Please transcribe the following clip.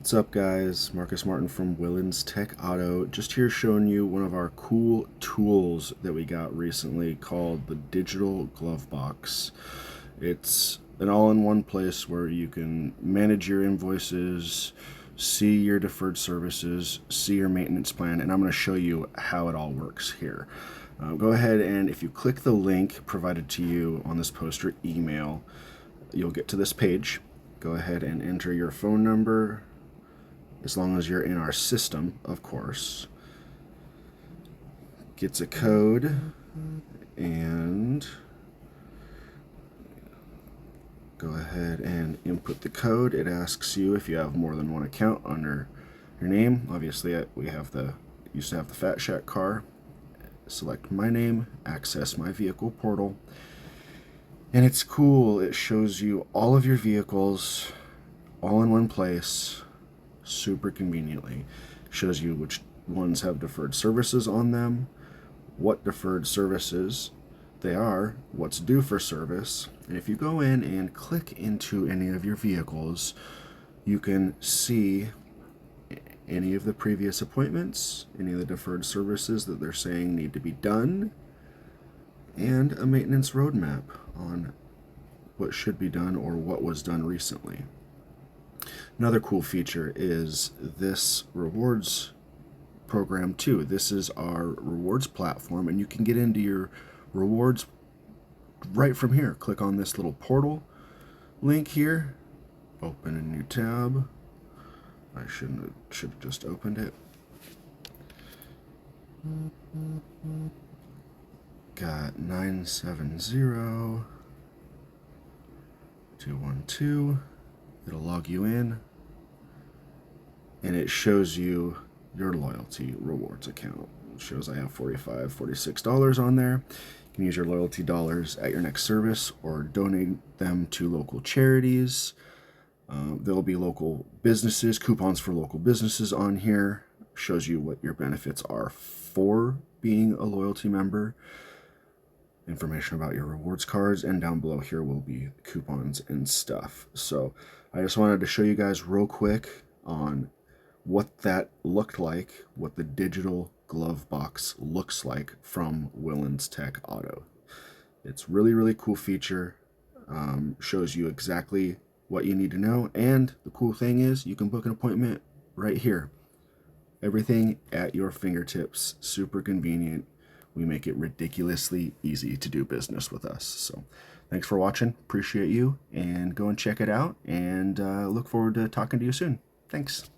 What's up, guys? Marcus Martin from Willands Tech Auto, just here showing you one of our cool tools that we got recently called the Digital Glovebox. It's an all-in-one place where you can manage your invoices, see your deferred services, see your maintenance plan, and I'm going to show you how it all works here. Go ahead and if you click the link provided to you on this post or email, you'll get to this page. Go ahead and enter your phone number, as long as you're in our system, of course. Gets a code, and go ahead and input the code. It asks you if you have more than one account under your name. Obviously, used to have the Fat Shack car. Select my name, access my vehicle portal, and it's cool. It shows you all of your vehicles all in one place, super conveniently. Shows you which ones have deferred services on them, what deferred services they are, what's due for service, and if you go in and click into any of your vehicles, you can see any of the previous appointments, any of the deferred services that they're saying need to be done, and a maintenance roadmap on what should be done or what was done recently. Another cool feature is this rewards program too. This is our rewards platform, and you can get into your rewards right from here. Click on this little portal link here, open a new tab. I should have just opened it. Got 970-212. It'll log you in, and it shows you your loyalty rewards account. It shows I have $46 on there. You can use your loyalty dollars at your next service or donate them to local charities. There'll be local businesses, coupons for local businesses on here. Shows you what your benefits are for being a loyalty member. Information about your rewards cards, and down below here will be coupons and stuff. So I just wanted to show you guys real quick on what that looked like, what the Digital Glovebox looks like from Willands Tech Auto. It's really cool feature. Shows you exactly what you need to know, and the cool thing is you can book an appointment right here. Everything at your fingertips, super convenient. We make it ridiculously easy to do business with us. So thanks for watching. Appreciate you, and go and check it out, and look forward to talking to you soon. Thanks.